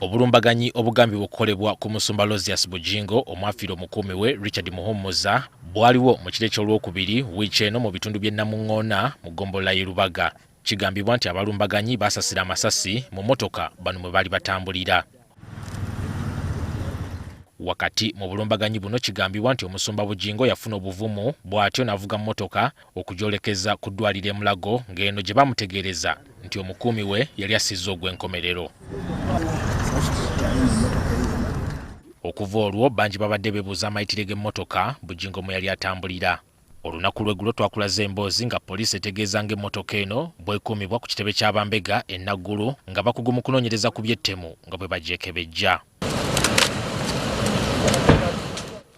Obulumbaganyi obugambi bukolebwa ku musumba Lozias Bujingo omwafiiro omukumi we Richard Muhumuza bwaliwo mu kire ky'olwokubiri wiiki eno mu bitundu by'e Namuŋŋoona mu ggombolola y'e Lubaga. Kigambibwa nti abalumbaganyi baasasira amasasi mu mmotoka bano mwe baali batambulira. Wakati mu bulumbaganyi buno kigambibwa nti omusumba Bujingo yafuna obuvumu bw'atyo n'avuga mmotoka okugyolekeza ku ddwaliro e Mulago ng'eno gye bamutegeereza nti omukuumi we yali assizza ogw'enkomerero. Okuva olwo bangi babadde beebuuza amayitire g'emmotoka Bujingo mwe yali atambulira. Olunaku lw'eggulo twakulaza emboozi nga poliisi etegeeza ng'emmotoka eno bwekuumibwa ku kitebe ky'Abambega e Naggulu nga bakugu mu kunoonyereza ku by'ettemu nga bwe bagyekebejja.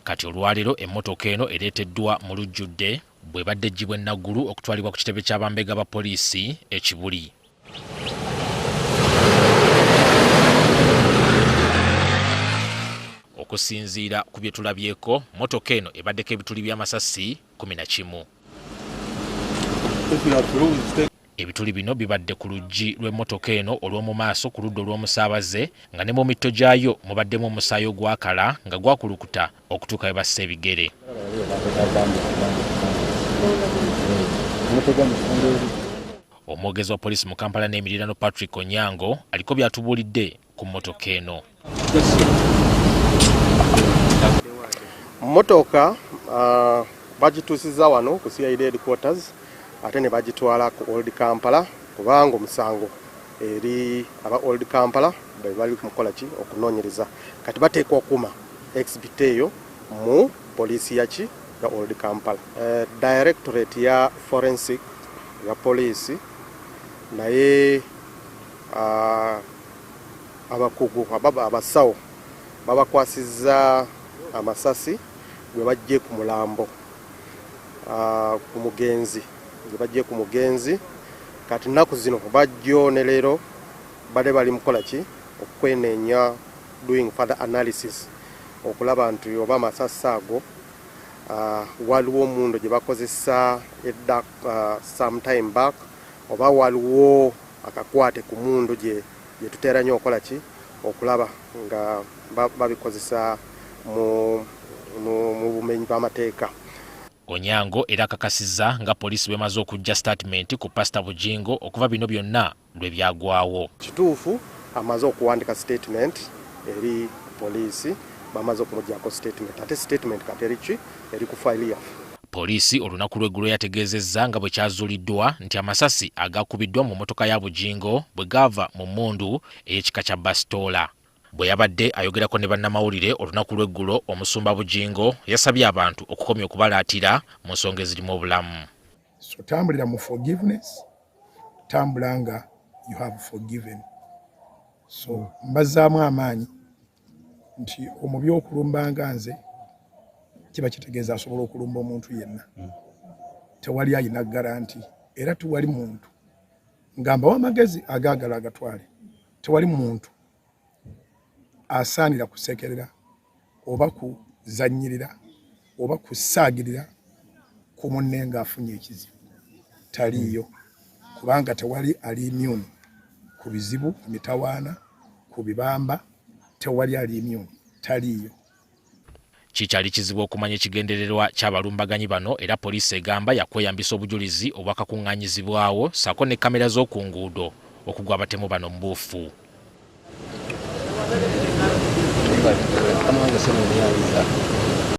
Kati olwaleero emmotoka eno ereeteddwa mu lujjudde bwe badde eggyibwa e Naggulu okutwalibwa ku kitebe ky'Abambega ba poliisi e Kibuli. Okusinziira ku bye tulabyeko, mmotoka eno ebaddeko ebituli by'amasasi 11. Ebituli bino bibadde ku luggi lw'emmotoka eno olw'omu maaso ku ludda olw'omusaabaze nga ne mu mitto gyayo mubaddemu omusaayi ogwakala nga gwakulukuta okutuuka we bassa ebigere. Omwogezi wa poliisi mu Kampala n'emiriraano Patrick Onyango aliko by'atubuulidde ku mmotoka eno. Motoka bagituusizza wano ku CID headquarters ate ne bagitwala ku Old Kampala kubanga omusango eri aba Old Kampala bali kumukola ki okunoonyereza kati bateekwa okuma exhibit eyo mu poliisi yaki ya Old Kampala. Directorate ya forensic ya poliisi naye abakugu abasawo babakwasizza amasasi gwe bajje ku mulambo ku mugenzi gwe bajje ku mugenzi kati nnaku zino bajjo ne leero bade bali mukola ki okwenenya doing further analysis okulaba nti oba amasasi ago waliwo omundo gye bakozesa edda sometime back oba waliwo akakwate ku mundo gye tuteera nnyo okola ki okulaba nga babikozesa mu bumenyi bw'amateeka. Onyango era akakasizza nga poliisi bemaze okujja statement ku Pastor Bujingo okuva bino byonna lwe byagwawo. Kituufu amaze okuwandika statement eri poliisi bamaze okumugyako statement ate statement kati eri ku file yaffe. Poliisi olunaku lw'eggulo yategeezezza nga bwe kyazuuliddwa nti amasasi agakubiddwa mu mmotoka ya Bujingo bwe gaava mu mmundu ey'ekika kya basitoola. Bwe yabadde ayogerako ne bannamawulire olunaku lw'eggulo, omusumba Bujingo yasabye abantu okukomya okubalaatira mu nsonga ezirimu obulamu. So tambulira mu forgiveness, tambula nga you have forgiven. So mbazaamu amaanyi nti omubi okulumbanga nze kiba kitegeeza asobola okulumba omuntu yenna. Tewali ayina garanti era tewali muntu ngamba w'amagezi agaagala agatwale. Tewali muntu asaanira kusekerera oba kuzannyirira oba kusaagirira ku munne ng'afunye ekizibu. Taliiyo kubanga tewali ali immune ku bizibu, ku mitawaana, ku bibamba, tewali ali immune. Taliiyo. Kikyali kizibu okumanya ekigendererwa ky'abalumbaganyi bano era poliisi egamba yakweyambisa obujulizi obwakakuŋŋaanyizibwawo ssaako ne kamera z'oku nguudo okugwa abatemu bano mu buufu.